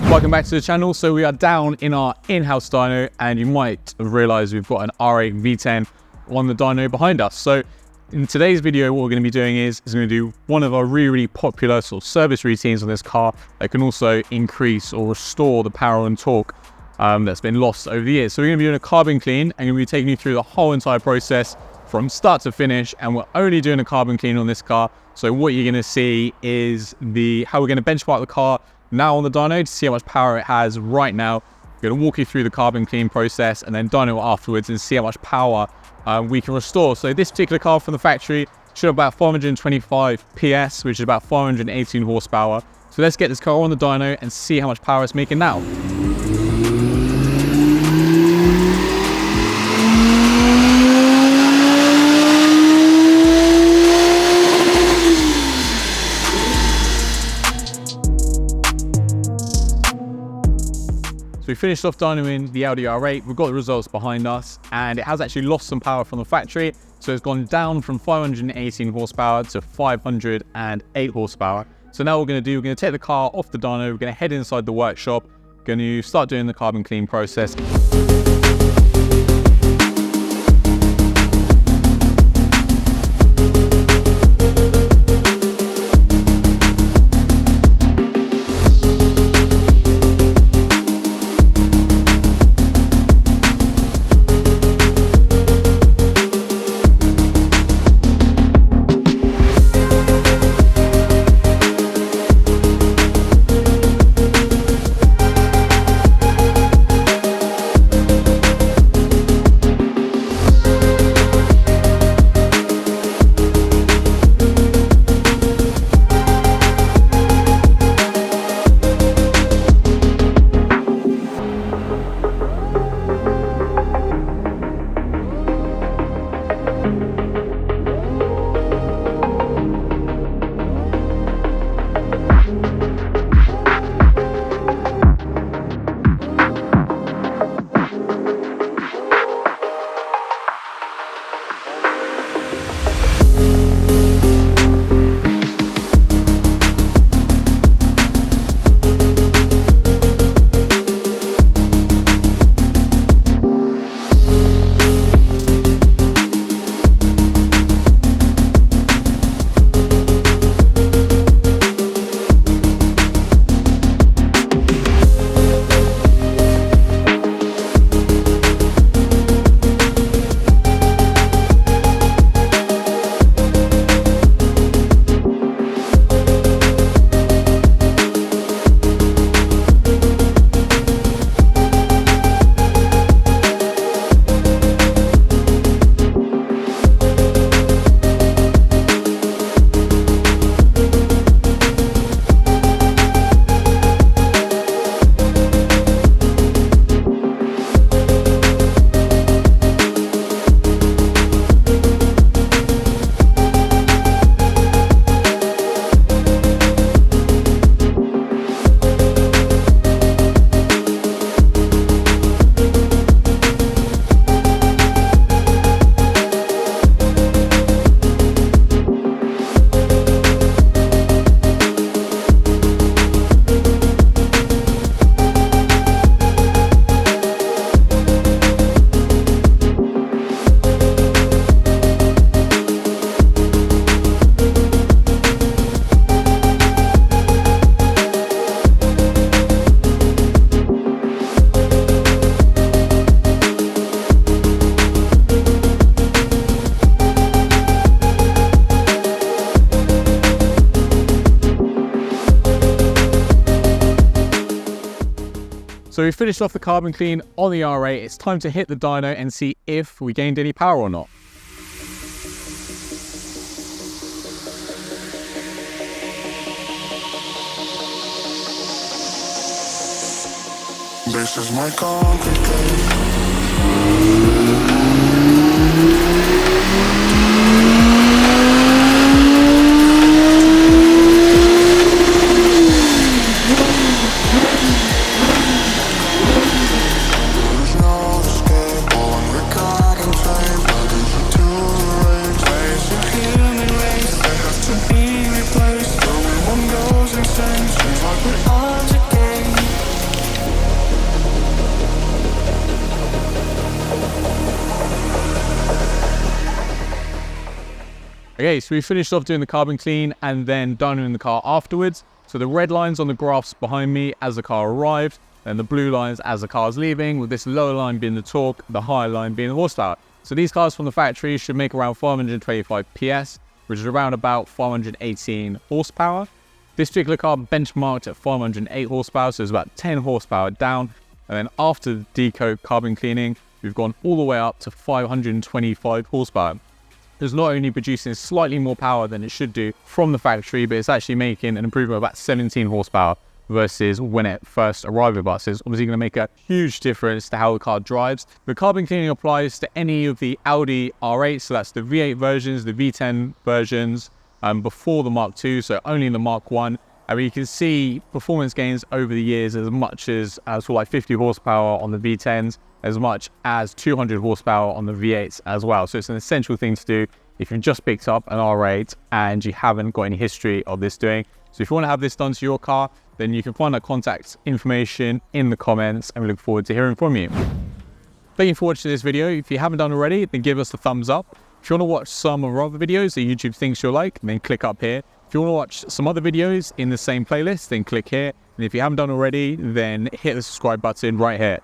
Welcome back to the channel. So we are down in our in-house dyno, and you might have realized we've got an R8 V10 on the dyno behind us. So in today's video, what we're going to be doing is going to do one of our really popular sort of service routines on this car that can also increase or restore the power and torque that's been lost over the years. So we're going to be doing a carbon clean, and we're going to be taking you through the whole entire process from start to finish, and we're only doing a carbon clean on this car. So what you're going to see is how we're going to benchmark the car now on the dyno to see how much power it has right now. We're going to walk you through the carbon clean process and then dyno afterwards and see how much power we can restore. So this particular car from the factory should have about 425 PS, which is about 418 horsepower. So let's get this car on the dyno and see how much power it's making now. So we finished off dynoing the Audi R8, we've got the results behind us, and it has actually lost some power from the factory. So it's gone down from 518 horsepower to 508 horsepower. So now what we're going to do, we're going to take the car off the dyno, we're going to head inside the workshop, going to start doing the carbon clean process. So we finished off the carbon clean on the R8. It's time to hit the dyno and see if we gained any power or not. This is my concrete. Okay, so we finished off doing the carbon clean and then dynoing the car afterwards. So the red lines on the graphs behind me as the car arrived, and the blue lines as the car is leaving, with this lower line being the torque, the higher line being the horsepower. So these cars from the factory should make around 525 PS, which is around about 518 horsepower. This particular car benchmarked at 508 horsepower, so it's about 10 horsepower down. And then after the Decoke carbon cleaning, we've gone all the way up to 525 horsepower. It's not only producing slightly more power than it should do from the factory, but it's actually making an improvement of about 17 horsepower versus when it first arrived with us. So it's obviously going to make a huge difference to how the car drives. The carbon cleaning applies to any of the Audi R8, so that's the V8 versions, the V10 versions, before the Mark II, so only in the Mark I. And you can see performance gains over the years as much as sort of like 50 horsepower on the V10s, as much as 200 horsepower on the V8s as well. So it's an essential thing to do if you've just picked up an R8 and you haven't got any history of this doing. So if you want to have this done to your car, then you can find our contact information in the comments, and we look forward to hearing from you. Thank you for watching this video. If you haven't done already, then give us a thumbs up. If you want to watch some of our other videos that YouTube thinks you'll like, then click up here. If you want to watch some other videos in the same playlist, then click here. And if you haven't done already, then hit the subscribe button right here.